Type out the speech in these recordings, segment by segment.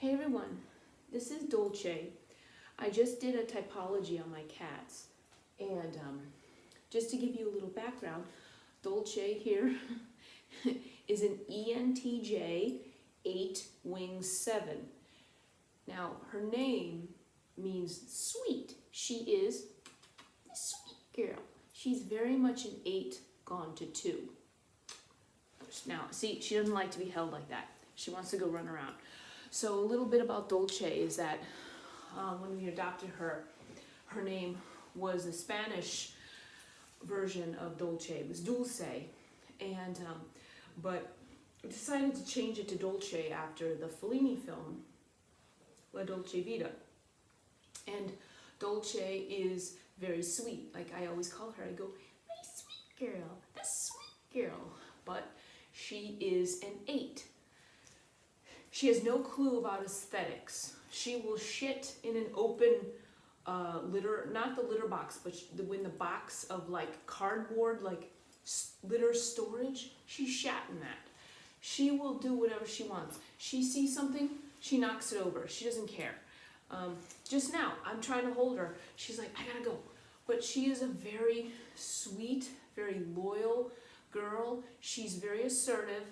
Hey everyone, this is Dolce. I just did a typology on my cats, and just to give you a little background, Dolce here is an ENTJ 8 wings 7. Now, her name means sweet. She is a sweet girl. She's very much an 8 gone to 2. Now, see, she doesn't like to be held like that. She wants to go run around. So a little bit about Dolce is that when we adopted her, her name was the Spanish version of Dolce. It was Dulce, and but we decided to change it to Dolce after the Fellini film La Dolce Vita. And Dolce is very sweet. Like I always call her, I go, my sweet girl, the sweet girl. But she is an 8. She has no clue about aesthetics. She will shit in an open litter, not the litter box, but in the box of like cardboard, like litter storage. She's shat in that. She will do whatever she wants. She sees something, she knocks it over. She doesn't care. Just now, I'm trying to hold her. She's like, I gotta go. But she is a very sweet, very loyal girl. She's very assertive,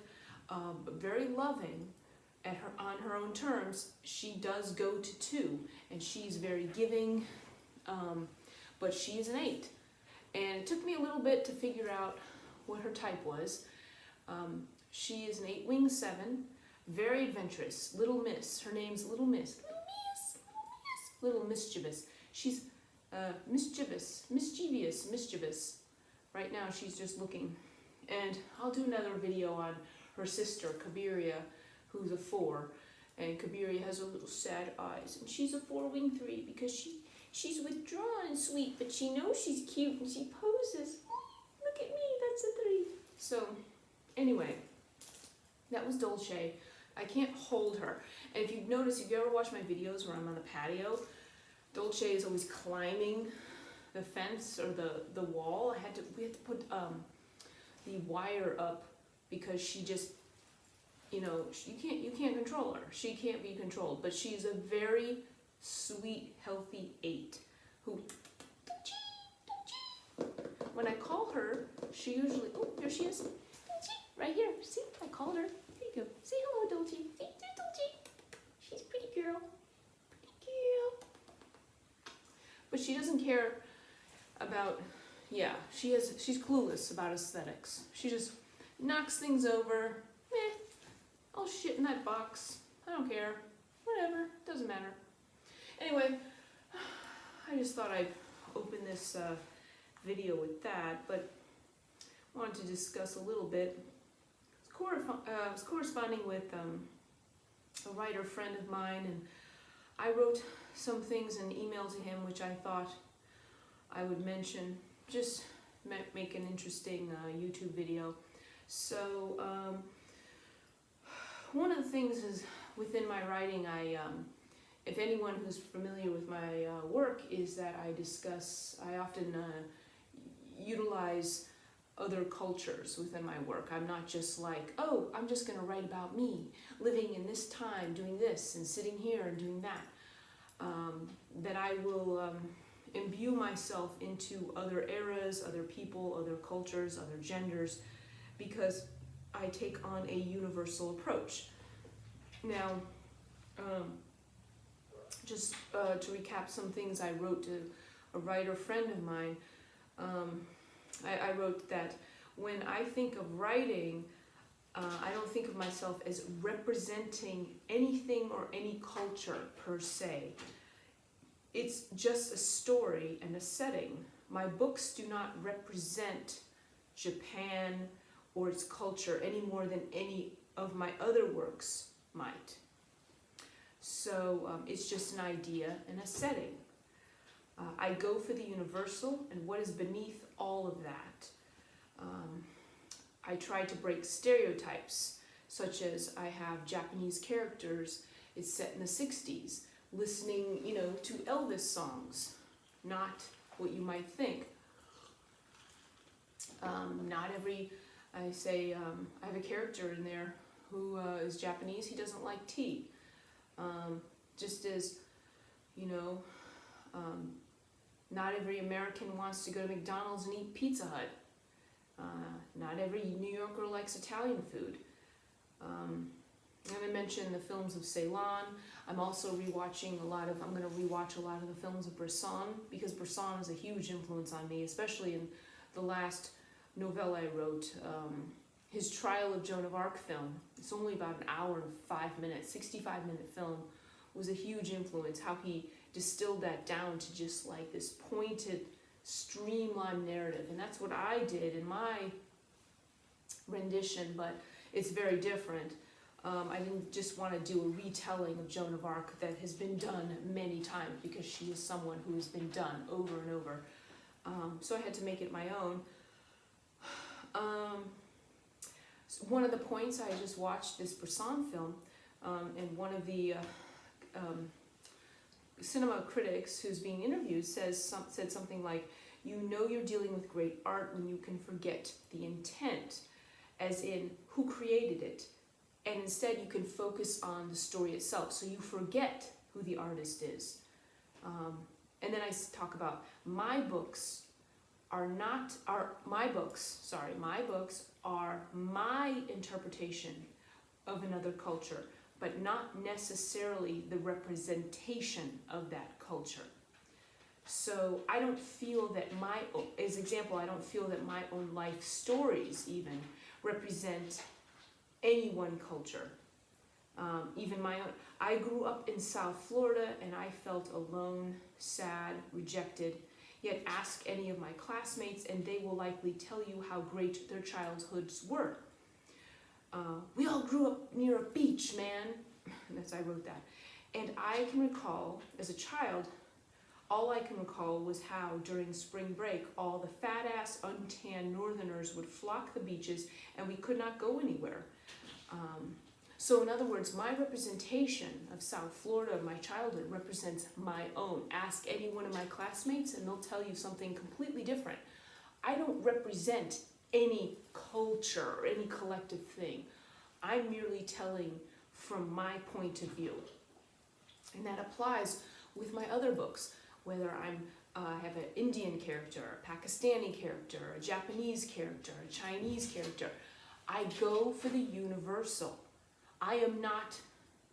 very loving. On her own terms. She does go to 2, and she's very giving, but she is an 8. And it took me a little bit to figure out what her type was. She is an 8 wings 7, very adventurous, little miss. Her name's Little Miss. Little mischievous. She's mischievous. Right now she's just looking. And I'll do another video on her sister, Kabiria, who's a 4, and Kabiria has her little sad eyes, and she's a 4 wing 3 because she's withdrawn and sweet, but she knows she's cute and she poses. Look at me, that's a 3. So anyway, that was Dolce. I can't hold her, and if you've noticed, if you ever watch my videos where I'm on the patio, Dolce is always climbing the fence or the wall. We had to put the wire up because she just, you know, you can't control her. She can't be controlled, but she's a very sweet, healthy 8 who, when I call her, she usually, oh, there she is, right here. See, I called her. There you go. Say hello, Dolce. See, there's Dolce. She's a pretty girl. Pretty girl. But she doesn't care about, yeah, she's clueless about aesthetics. She just knocks things over. I'll shit in that box. I don't care. Whatever. Doesn't matter. Anyway, I just thought I'd open this video with that, but wanted to discuss a little bit. I was corresponding with a writer friend of mine, and I wrote some things in email to him which I thought I would mention. Just make an interesting YouTube video. So, one of the things is within my writing, if anyone who's familiar with my work, is that I often utilize other cultures within my work. I'm not just like, oh, I'm just going to write about me, living in this time, doing this, and sitting here and doing that. That I will imbue myself into other eras, other people, other cultures, other genders, because I take on a universal approach. Now, just to recap some things I wrote to a writer friend of mine, I wrote that when I think of writing, I don't think of myself as representing anything or any culture per se. It's just a story and a setting. My books do not represent Japan or its culture any more than any of my other works might. So it's just an idea and a setting. I go for the universal and what is beneath all of that. I try to break stereotypes, such as I have Japanese characters, it's set in the 60s, listening, to Elvis songs, not what you might think. I have a character in there who is Japanese. He doesn't like tea. Just as, you know, not every American wants to go to McDonald's and eat Pizza Hut. Not every New Yorker likes Italian food. I'm going to mention the films of Ceylon. I'm also I'm going to rewatch a lot of the films of Bresson, because Bresson is a huge influence on me, especially in the last novella I wrote, his Trial of Joan of Arc film. It's only about an hour and 5 minutes, 65-minute film, was a huge influence. How he distilled that down to just like this pointed, streamlined narrative. And that's what I did in my rendition, but it's very different. I didn't just want to do a retelling of Joan of Arc that has been done many times, because she is someone who has been done over and over. So I had to make it my own. One of the points, I just watched this Bresson film, and one of the cinema critics who's being interviewed said something like, you know you're dealing with great art when you can forget the intent, as in who created it, and instead you can focus on the story itself, so you forget who the artist is. And then I talk about my books are my books are my interpretation of another culture, but not necessarily the representation of that culture. So I don't feel that I don't feel that my own life stories even represent any one culture. Even my own. I grew up in South Florida, and I felt alone, sad, rejected. Yet ask any of my classmates and they will likely tell you how great their childhoods were. We all grew up near a beach, man. I wrote that. And I can recall, as a child, all I can recall was how during spring break, all the fat-ass, untanned northerners would flock the beaches and we could not go anywhere. So in other words, my representation of South Florida, of my childhood, represents my own. Ask any one of my classmates and they'll tell you something completely different. I don't represent any culture or any collective thing. I'm merely telling from my point of view. And that applies with my other books, whether I have an Indian character, a Pakistani character, a Japanese character, a Chinese character. I go for the universal. I am not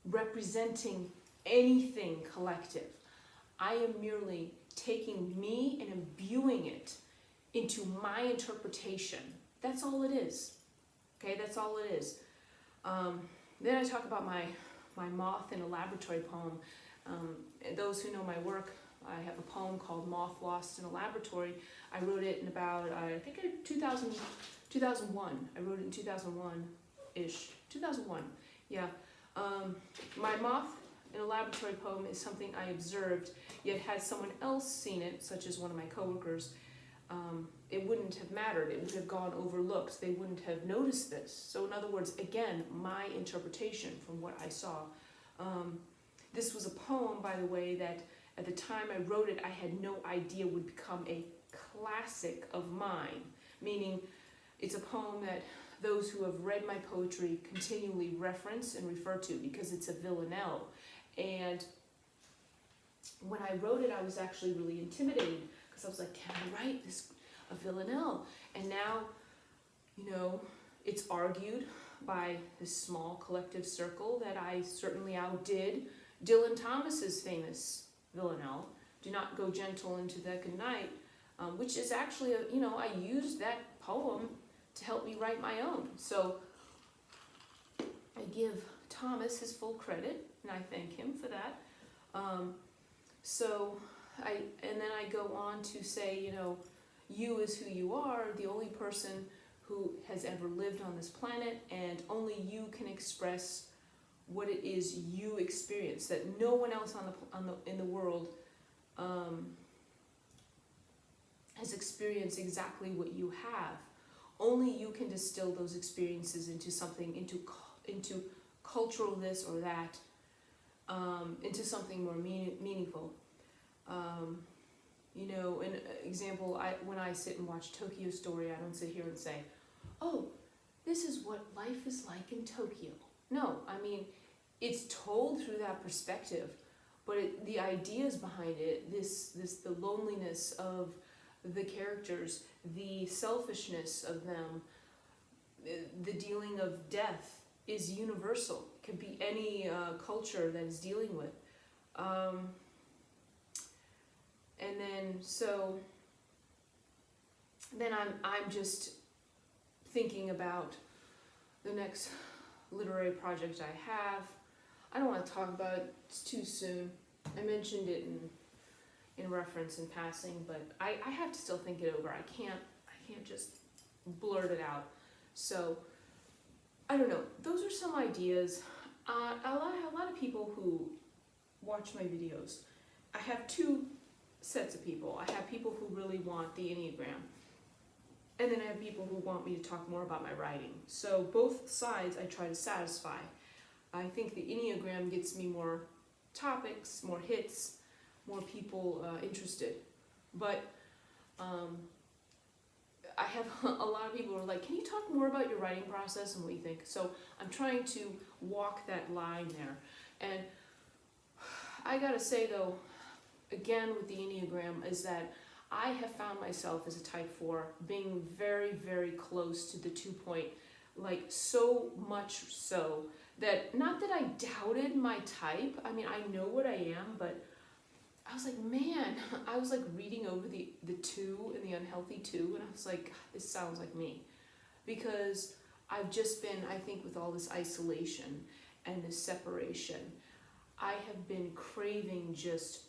representing anything collective. I am merely taking me and imbuing it into my interpretation. That's all it is. Okay, that's all it is. Then I talk about my moth in a laboratory poem. Those who know my work, I have a poem called Moth Lost in a Laboratory. I wrote it in about, 2001. I wrote it in 2001-ish. 2001, yeah. My moth in a laboratory poem is something I observed, yet had someone else seen it, such as one of my coworkers, it wouldn't have mattered. It would have gone overlooked. They wouldn't have noticed this. So in other words, again, my interpretation from what I saw. This was a poem, by the way, that at the time I wrote it, I had no idea would become a classic of mine, meaning it's a poem that those who have read my poetry continually reference and refer to because it's a villanelle. And when I wrote it, I was actually really intimidated because I was like, can I write a villanelle? And now, it's argued by this small collective circle that I certainly outdid Dylan Thomas's famous villanelle, Do Not Go Gentle into the Good Night, which is actually, I used that poem to help me write my own. So I give Thomas his full credit, and I thank him for that. And then I go on to say, you is who you are, the only person who has ever lived on this planet, and only you can express what it is you experience, that no one else in the world has experienced exactly what you have. Only you can distill those experiences into something, into cultural this or that, into something more meaningful. An example, when I sit and watch Tokyo Story, I don't sit here and say, oh, this is what life is like in Tokyo. No, I mean, it's told through that perspective, but the ideas behind it, the loneliness of the characters, the selfishness of them, the dealing of death is universal. It could be any culture that is dealing with. And then I'm just thinking about the next literary project I have. I don't want to talk about it, it's too soon. I mentioned it in reference in passing, but I have to still think it over. I can't just blurt it out. So I don't know. Those are some ideas. A lot of people who watch my videos. I have two sets of people. I have people who really want the Enneagram, and then I have people who want me to talk more about my writing. So both sides I try to satisfy. I think the Enneagram gets me more topics, more hits, more people interested. But I have a lot of people who are like, can you talk more about your writing process and what you think? So I'm trying to walk that line there. And I gotta say though, again with the Enneagram, is that I have found myself as a type 4 being very, very close to the 2 point, like so much so that, not that I doubted my type, I mean, I know what I am, but I was like, man, I was like reading over the 2 and the unhealthy 2, and I was like, this sounds like me. Because I've just been, I think with all this isolation and this separation, I have been craving just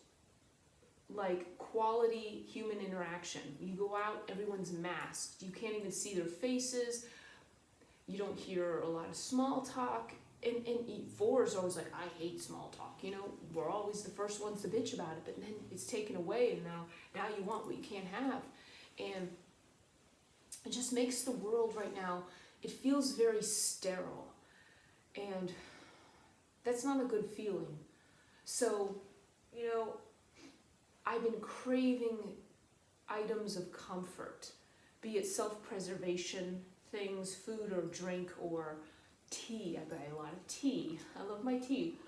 like quality human interaction. You go out, everyone's masked. You can't even see their faces. You don't hear a lot of small talk. And 4 is always like, I hate small talk. You know, we're always the first ones to bitch about it, but then it's taken away, and now you want what you can't have. And it just makes the world right now, it feels very sterile. And that's not a good feeling. So, you know, I've been craving items of comfort, be it self-preservation things, food or drink or tea. I buy a lot of tea. I love my tea.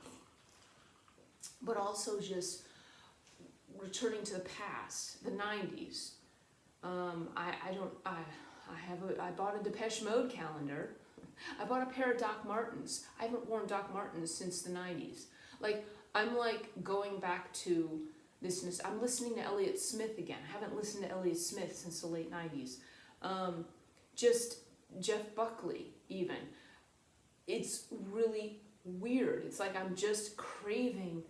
But also just returning to the past, the 90s. I bought a Depeche Mode calendar. I bought a pair of Doc Martens. I haven't worn Doc Martens since the 90s. Like, I'm like going back to this. I'm listening to Elliott Smith again. I haven't listened to Elliott Smith since the late 90s. Just Jeff Buckley, even. It's really weird. It's like I'm just craving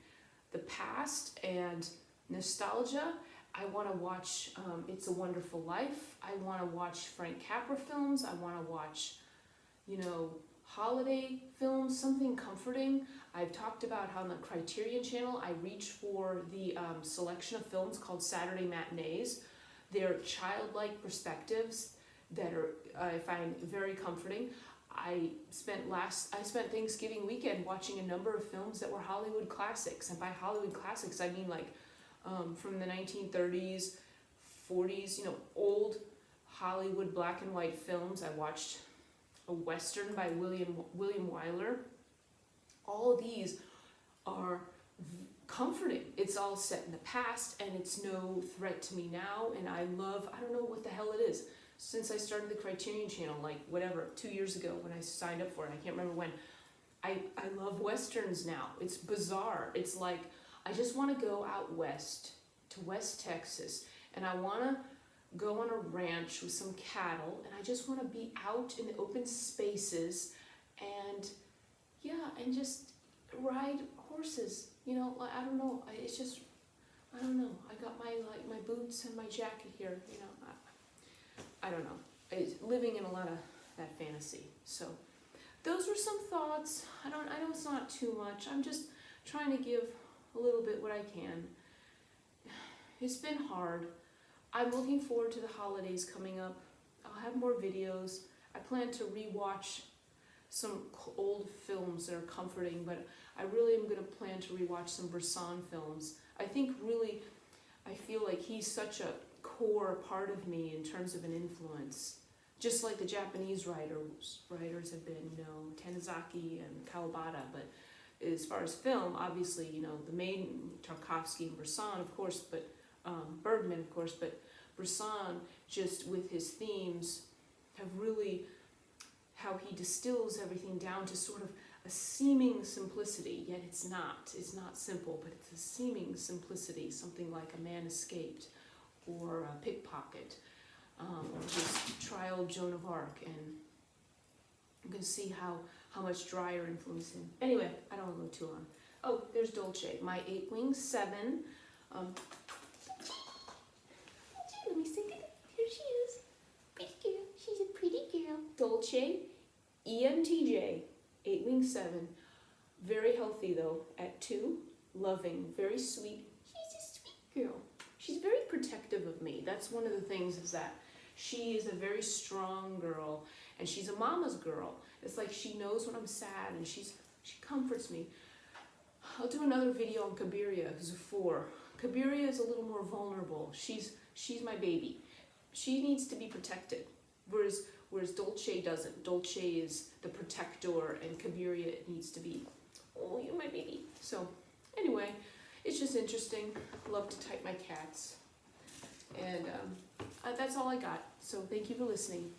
the past and nostalgia. I want to watch It's a Wonderful Life. I want to watch Frank Capra films. I want to watch, you know, holiday films, something comforting. I've talked about how on the Criterion Channel, I reach for the selection of films called Saturday Matinees. They're childlike perspectives that are I find very comforting. I spent Thanksgiving weekend watching a number of films that were Hollywood classics, and by Hollywood classics I mean like from the 1930s, 40s, you know, old Hollywood black and white films. I watched a Western by William Wyler. All of these are comforting. It's all set in the past, and it's no threat to me now, and I don't know what the hell it is. Since I started the Criterion Channel, like whatever, 2 years ago when I signed up for it, I can't remember when, I love Westerns now. It's bizarre. It's like, I just want to go out west to West Texas, and I want to go on a ranch with some cattle, and I just want to be out in the open spaces, and yeah, and just ride horses. You know, I don't know. It's just, I don't know. I got my boots and my jacket here. You know, I don't know. It's living in a lot of that fantasy. So those were some thoughts. I know it's not too much. I'm just trying to give a little bit what I can. It's been hard. I'm looking forward to the holidays coming up. I'll have more videos. I plan to rewatch some old films that are comforting, but I really am going to plan to rewatch some Bresson films. I think really, I feel like he's such a core part of me in terms of an influence. Just like the Japanese writers have been, you know, Tanizaki and Kawabata, but as far as film, obviously, you know, the main Tarkovsky and Bresson, of course, but Bergman, of course, but Bresson, just with his themes, have really, how he distills everything down to sort of a seeming simplicity, yet it's not. It's not simple, but it's a seeming simplicity, something like A Man Escaped, or a Pickpocket, or just Trial of Joan of Arc, and you can see how much drier influence him. Anyway, I don't want to go too long. Oh, there's Dolce, my 8-wing 7. Let me see. Here she is. Pretty girl. She's a pretty girl. Dolce, ENTJ, 8-wing 7. Very healthy though, at 2. Loving, very sweet. She's a sweet girl. She's very protective of me. That's one of the things, is that she is a very strong girl, and she's a mama's girl. It's like she knows when I'm sad, and she comforts me. I'll do another video on Kabiria, who's a 4. Kabiria is a little more vulnerable. She's my baby. She needs to be protected, whereas Dolce doesn't. Dolce is the protector, and Kabiria needs to be, oh, you're my baby. So anyway, it's just interesting. Love to type my cats. And that's all I got. So thank you for listening.